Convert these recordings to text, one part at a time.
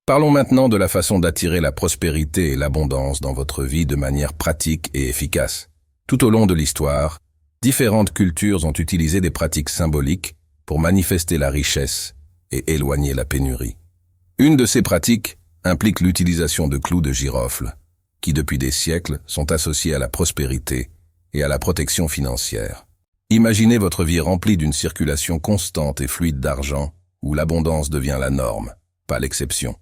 Parlons maintenant de la façon d'attirer la prospérité et l'abondance dans votre vie de manière pratique et efficace. Tout au long de l'histoire, différentes cultures ont utilisé des pratiques symboliques pour manifester la richesse et éloigner la pénurie. Une de ces pratiques implique l'utilisation de clous de girofle, qui depuis des siècles sont associés à la prospérité et à la protection financière. Imaginez votre vie remplie d'une circulation constante et fluide d'argent, où l'abondance devient la norme, pas l'exception.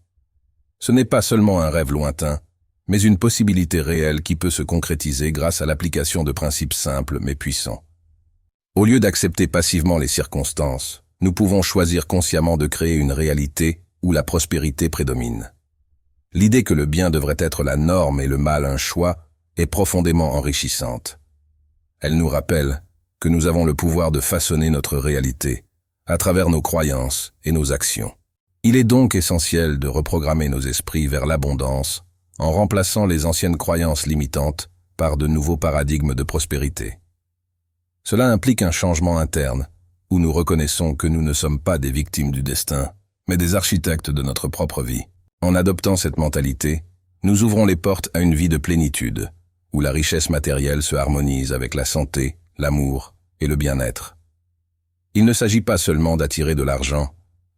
Ce n'est pas seulement un rêve lointain, mais une possibilité réelle qui peut se concrétiser grâce à l'application de principes simples mais puissants. Au lieu d'accepter passivement les circonstances, nous pouvons choisir consciemment de créer une réalité où la prospérité prédomine. L'idée que le bien devrait être la norme et le mal un choix est profondément enrichissante. Elle nous rappelle que nous avons le pouvoir de façonner notre réalité à travers nos croyances et nos actions. Il est donc essentiel de reprogrammer nos esprits vers l'abondance en remplaçant les anciennes croyances limitantes par de nouveaux paradigmes de prospérité. Cela implique un changement interne où nous reconnaissons que nous ne sommes pas des victimes du destin, mais des architectes de notre propre vie. En adoptant cette mentalité, nous ouvrons les portes à une vie de plénitude, où la richesse matérielle se harmonise avec la santé, l'amour et le bien-être. Il ne s'agit pas seulement d'attirer de l'argent,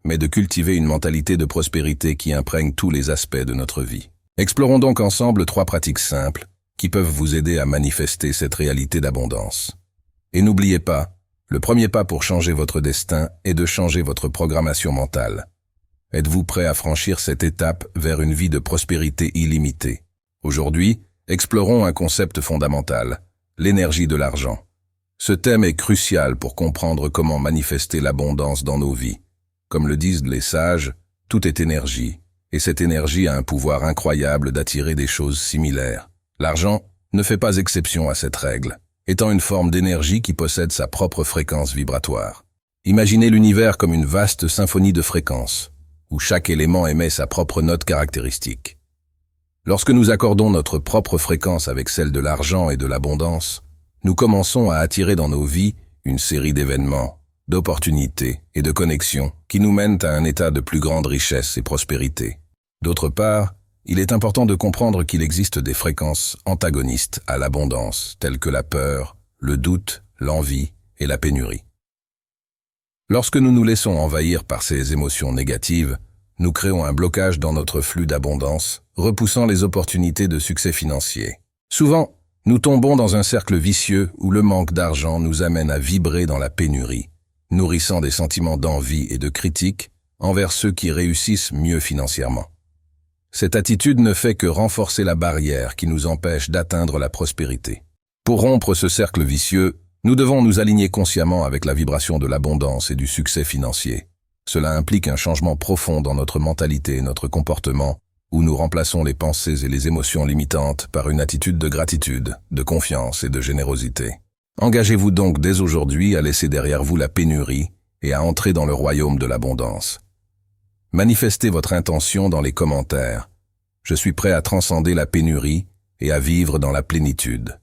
mais de cultiver une mentalité de prospérité qui imprègne tous les aspects de notre vie. Explorons donc ensemble 3 pratiques simples qui peuvent vous aider à manifester cette réalité d'abondance. Et n'oubliez pas, le premier pas pour changer votre destin est de changer votre programmation mentale. Êtes-vous prêt à franchir cette étape vers une vie de prospérité illimitée? Aujourd'hui, explorons un concept fondamental, l'énergie de l'argent. Ce thème est crucial pour comprendre comment manifester l'abondance dans nos vies. Comme le disent les sages, tout est énergie, et cette énergie a un pouvoir incroyable d'attirer des choses similaires. L'argent ne fait pas exception à cette règle, étant une forme d'énergie qui possède sa propre fréquence vibratoire. Imaginez l'univers comme une vaste symphonie de fréquences, où chaque élément émet sa propre note caractéristique. Lorsque nous accordons notre propre fréquence avec celle de l'argent et de l'abondance, nous commençons à attirer dans nos vies une série d'événements, d'opportunités et de connexions qui nous mènent à un état de plus grande richesse et prospérité. D'autre part, il est important de comprendre qu'il existe des fréquences antagonistes à l'abondance, telles que la peur, le doute, l'envie et la pénurie. Lorsque nous nous laissons envahir par ces émotions négatives, nous créons un blocage dans notre flux d'abondance, repoussant les opportunités de succès financier. Souvent, nous tombons dans un cercle vicieux où le manque d'argent nous amène à vibrer dans la pénurie, nourrissant des sentiments d'envie et de critique envers ceux qui réussissent mieux financièrement. Cette attitude ne fait que renforcer la barrière qui nous empêche d'atteindre la prospérité. Pour rompre ce cercle vicieux, nous devons nous aligner consciemment avec la vibration de l'abondance et du succès financier. Cela implique un changement profond dans notre mentalité et notre comportement, où nous remplaçons les pensées et les émotions limitantes par une attitude de gratitude, de confiance et de générosité. Engagez-vous donc dès aujourd'hui à laisser derrière vous la pénurie et à entrer dans le royaume de l'abondance. Manifestez votre intention dans les commentaires. Je suis prêt à transcender la pénurie et à vivre dans la plénitude.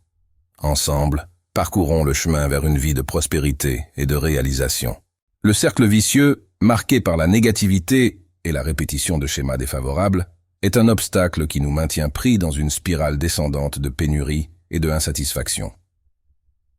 Ensemble, parcourons le chemin vers une vie de prospérité et de réalisation. Le cercle vicieux, marqué par la négativité et la répétition de schémas défavorables, est un obstacle qui nous maintient pris dans une spirale descendante de pénurie et de insatisfaction.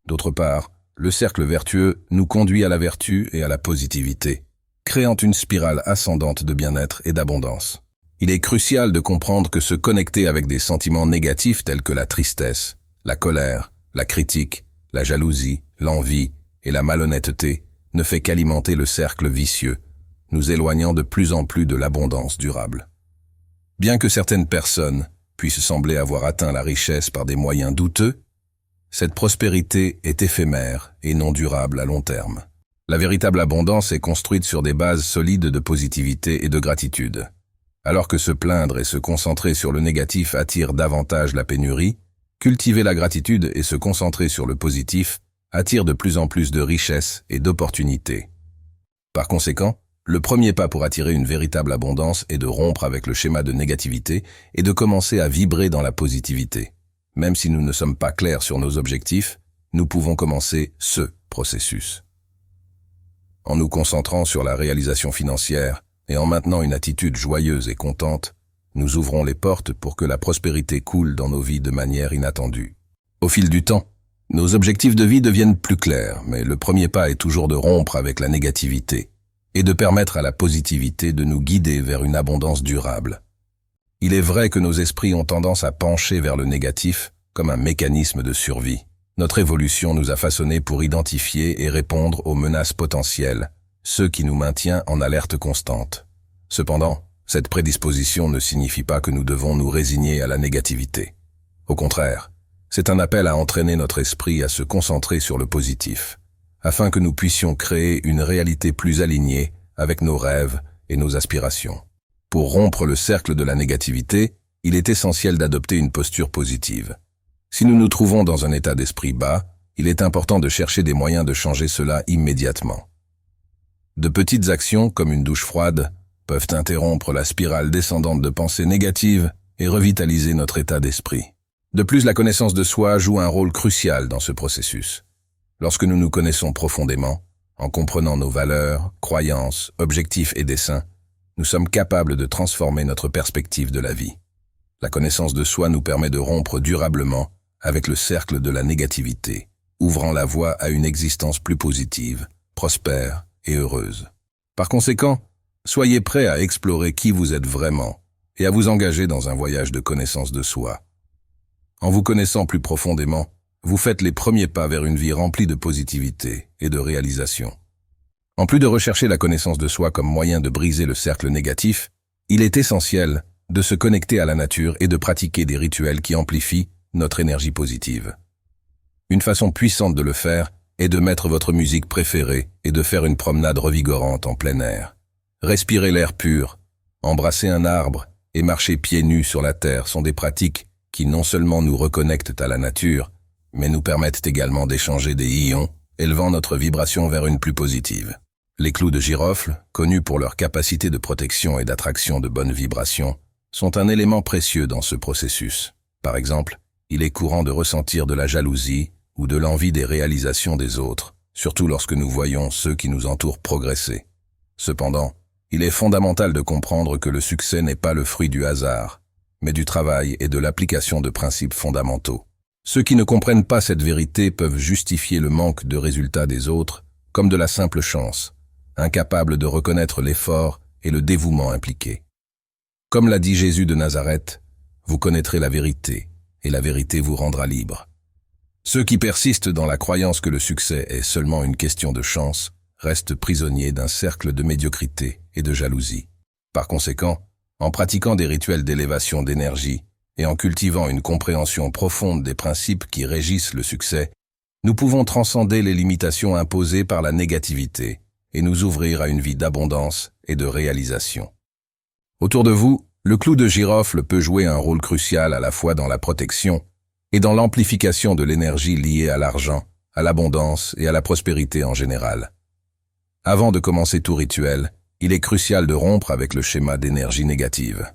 D'autre part, le cercle vertueux nous conduit à la vertu et à la positivité, créant une spirale ascendante de bien-être et d'abondance. Il est crucial de comprendre que se connecter avec des sentiments négatifs tels que la tristesse, la colère, la critique, la jalousie, l'envie et la malhonnêteté ne fait qu'alimenter le cercle vicieux, nous éloignant de plus en plus de l'abondance durable. Bien que certaines personnes puissent sembler avoir atteint la richesse par des moyens douteux, cette prospérité est éphémère et non durable à long terme. La véritable abondance est construite sur des bases solides de positivité et de gratitude. Alors que se plaindre et se concentrer sur le négatif attire davantage la pénurie, cultiver la gratitude et se concentrer sur le positif attire de plus en plus de richesses et d'opportunités. Par conséquent, le premier pas pour attirer une véritable abondance est de rompre avec le schéma de négativité et de commencer à vibrer dans la positivité. Même si nous ne sommes pas clairs sur nos objectifs, nous pouvons commencer ce processus. En nous concentrant sur la réalisation financière, Et en maintenant une attitude joyeuse et contente, nous ouvrons les portes pour que la prospérité coule dans nos vies de manière inattendue. Au fil du temps, nos objectifs de vie deviennent plus clairs, mais le premier pas est toujours de rompre avec la négativité et de permettre à la positivité de nous guider vers une abondance durable. Il est vrai que nos esprits ont tendance à pencher vers le négatif comme un mécanisme de survie. Notre évolution nous a façonnés pour identifier et répondre aux menaces potentielles, ce qui nous maintient en alerte constante. Cependant, cette prédisposition ne signifie pas que nous devons nous résigner à la négativité. Au contraire, c'est un appel à entraîner notre esprit à se concentrer sur le positif, afin que nous puissions créer une réalité plus alignée avec nos rêves et nos aspirations. Pour rompre le cercle de la négativité, il est essentiel d'adopter une posture positive. Si nous nous trouvons dans un état d'esprit bas, il est important de chercher des moyens de changer cela immédiatement. De petites actions, comme une douche froide, peuvent interrompre la spirale descendante de pensées négatives et revitaliser notre état d'esprit. De plus, la connaissance de soi joue un rôle crucial dans ce processus. Lorsque nous nous connaissons profondément, en comprenant nos valeurs, croyances, objectifs et desseins, nous sommes capables de transformer notre perspective de la vie. La connaissance de soi nous permet de rompre durablement avec le cercle de la négativité, ouvrant la voie à une existence plus positive, prospère et heureuse. Par conséquent, soyez prêts à explorer qui vous êtes vraiment et à vous engager dans un voyage de connaissance de soi. En vous connaissant plus profondément, vous faites les premiers pas vers une vie remplie de positivité et de réalisation. En plus de rechercher la connaissance de soi comme moyen de briser le cercle négatif, il est essentiel de se connecter à la nature et de pratiquer des rituels qui amplifient notre énergie positive. Une façon puissante de le faire est de mettre votre musique préférée et de faire une promenade revigorante en plein air. Respirer l'air pur, embrasser un arbre et marcher pieds nus sur la terre sont des pratiques qui non seulement nous reconnectent à la nature, mais nous permettent également d'échanger des ions, élevant notre vibration vers une plus positive. Les clous de girofle, connus pour leur capacité de protection et d'attraction de bonnes vibrations, sont un élément précieux dans ce processus. Par exemple, il est courant de ressentir de la jalousie ou de l'envie des réalisations des autres, surtout lorsque nous voyons ceux qui nous entourent progresser. Cependant, il est fondamental de comprendre que le succès n'est pas le fruit du hasard, mais du travail et de l'application de principes fondamentaux. Ceux qui ne comprennent pas cette vérité peuvent justifier le manque de résultats des autres comme de la simple chance, incapables de reconnaître l'effort et le dévouement impliqués. Comme l'a dit Jésus de Nazareth, vous connaîtrez la vérité, et la vérité vous rendra libre. Ceux qui persistent dans la croyance que le succès est seulement une question de chance restent prisonniers d'un cercle de médiocrité et de jalousie. Par conséquent, en pratiquant des rituels d'élévation d'énergie et en cultivant une compréhension profonde des principes qui régissent le succès, nous pouvons transcender les limitations imposées par la négativité et nous ouvrir à une vie d'abondance et de réalisation. Autour de vous, le clou de girofle peut jouer un rôle crucial à la fois dans la protection et dans l'amplification de l'énergie liée à l'argent, à l'abondance et à la prospérité en général. Avant de commencer tout rituel, il est crucial de rompre avec le schéma d'énergie négative.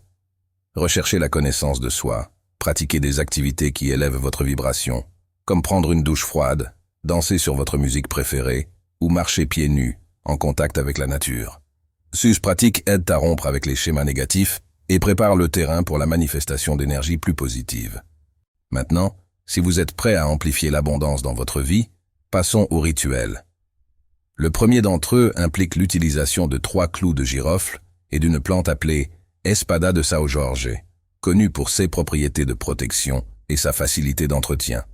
Recherchez la connaissance de soi, pratiquez des activités qui élèvent votre vibration, comme prendre une douche froide, danser sur votre musique préférée ou marcher pieds nus en contact avec la nature. Ces pratiques aident à rompre avec les schémas négatifs et préparent le terrain pour la manifestation d'énergie plus positive. Maintenant, si vous êtes prêt à amplifier l'abondance dans votre vie, passons au rituel. Le premier d'entre eux implique l'utilisation de 3 clous de girofle et d'une plante appelée Espada de São Jorge, connue pour ses propriétés de protection et sa facilité d'entretien.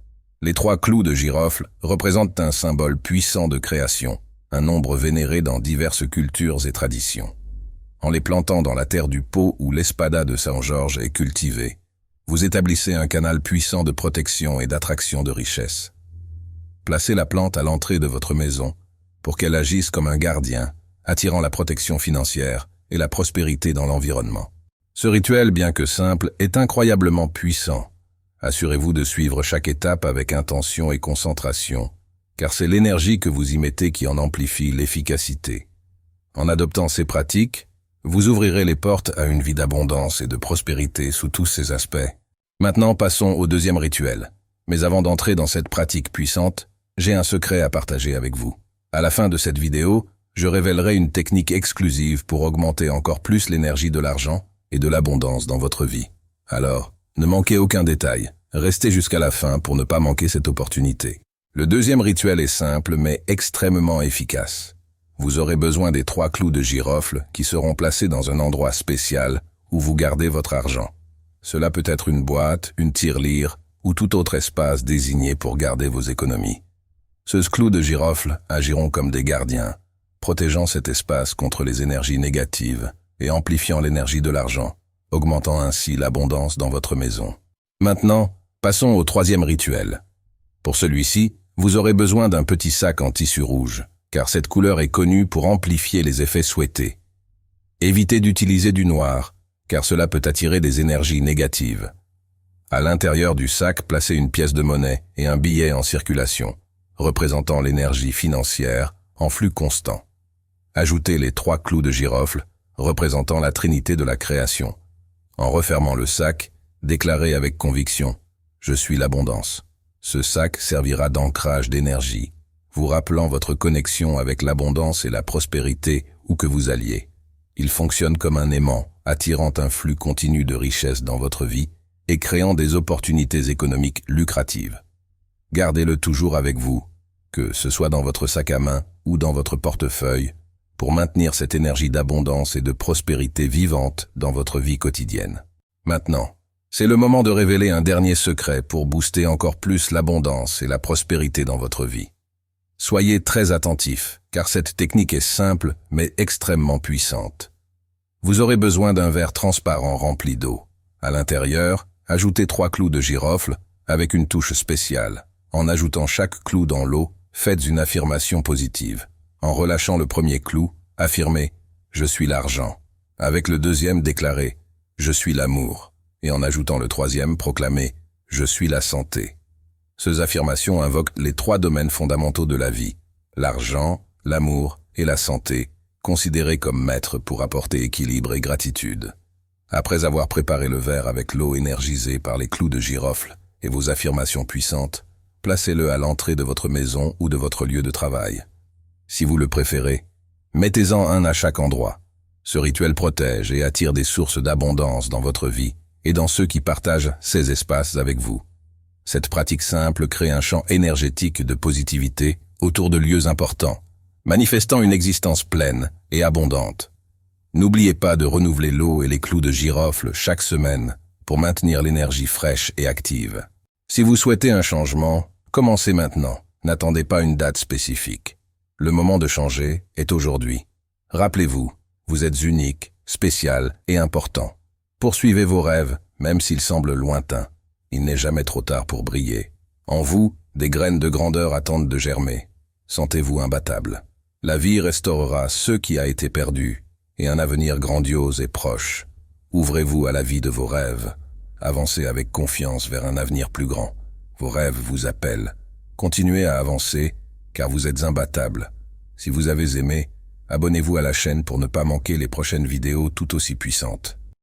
Les 3 clous de girofle représentent un symbole puissant de création, un nombre vénéré dans diverses cultures et traditions. En les plantant dans la terre du pot où l'Espada de São Jorge est cultivée, vous établissez un canal puissant de protection et d'attraction de richesse. Placez la plante à l'entrée de votre maison pour qu'elle agisse comme un gardien, attirant la protection financière et la prospérité dans l'environnement. Ce rituel, bien que simple, est incroyablement puissant. Assurez-vous de suivre chaque étape avec intention et concentration, car c'est l'énergie que vous y mettez qui en amplifie l'efficacité. En adoptant ces pratiques, vous ouvrirez les portes à une vie d'abondance et de prospérité sous tous ses aspects. Maintenant, passons au deuxième rituel. Mais avant d'entrer dans cette pratique puissante, j'ai un secret à partager avec vous. À la fin de cette vidéo, je révélerai une technique exclusive pour augmenter encore plus l'énergie de l'argent et de l'abondance dans votre vie. Alors, ne manquez aucun détail. Restez jusqu'à la fin pour ne pas manquer cette opportunité. Le deuxième rituel est simple mais extrêmement efficace. Vous aurez besoin des 3 clous de girofle qui seront placés dans un endroit spécial où vous gardez votre argent. Cela peut être une boîte, une tirelire ou tout autre espace désigné pour garder vos économies. Ces clous de girofle agiront comme des gardiens, protégeant cet espace contre les énergies négatives et amplifiant l'énergie de l'argent, augmentant ainsi l'abondance dans votre maison. Maintenant, passons au troisième rituel. Pour celui-ci, vous aurez besoin d'un petit sac en tissu rouge, car cette couleur est connue pour amplifier les effets souhaités. Évitez d'utiliser du noir, car cela peut attirer des énergies négatives. À l'intérieur du sac, placez une pièce de monnaie et un billet en circulation, représentant l'énergie financière en flux constant. Ajoutez les 3 clous de girofle, représentant la trinité de la création. En refermant le sac, déclarez avec conviction « Je suis l'abondance ». Ce sac servira d'ancrage d'énergie, vous rappelant votre connexion avec l'abondance et la prospérité où que vous alliez. Il fonctionne comme un aimant, attirant un flux continu de richesse dans votre vie et créant des opportunités économiques lucratives. Gardez-le toujours avec vous, que ce soit dans votre sac à main ou dans votre portefeuille, pour maintenir cette énergie d'abondance et de prospérité vivante dans votre vie quotidienne. Maintenant, c'est le moment de révéler un dernier secret pour booster encore plus l'abondance et la prospérité dans votre vie. Soyez très attentifs, car cette technique est simple mais extrêmement puissante. Vous aurez besoin d'un verre transparent rempli d'eau. À l'intérieur, ajoutez 3 clous de girofle avec une touche spéciale. En ajoutant chaque clou dans l'eau, faites une affirmation positive. En relâchant le premier clou, affirmez « Je suis l'argent ». Avec le deuxième, déclarez « Je suis l'amour ». Et en ajoutant le troisième, proclamez « Je suis la santé ». Ces affirmations invoquent les 3 domaines fondamentaux de la vie, l'argent, l'amour et la santé, considérés comme maîtres pour apporter équilibre et gratitude. Après avoir préparé le verre avec l'eau énergisée par les clous de girofle et vos affirmations puissantes, placez-le à l'entrée de votre maison ou de votre lieu de travail. Si vous le préférez, mettez-en un à chaque endroit. Ce rituel protège et attire des sources d'abondance dans votre vie et dans ceux qui partagent ces espaces avec vous. Cette pratique simple crée un champ énergétique de positivité autour de lieux importants, manifestant une existence pleine et abondante. N'oubliez pas de renouveler l'eau et les clous de girofle chaque semaine pour maintenir l'énergie fraîche et active. Si vous souhaitez un changement, commencez maintenant. N'attendez pas une date spécifique. Le moment de changer est aujourd'hui. Rappelez-vous, vous êtes unique, spécial et important. Poursuivez vos rêves, même s'ils semblent lointains. Il n'est jamais trop tard pour briller. En vous, des graines de grandeur attendent de germer. Sentez-vous imbattable. La vie restaurera ce qui a été perdu, et un avenir grandiose est proche. Ouvrez-vous à la vie de vos rêves. Avancez avec confiance vers un avenir plus grand. Vos rêves vous appellent. Continuez à avancer, car vous êtes imbattable. Si vous avez aimé, abonnez-vous à la chaîne pour ne pas manquer les prochaines vidéos tout aussi puissantes.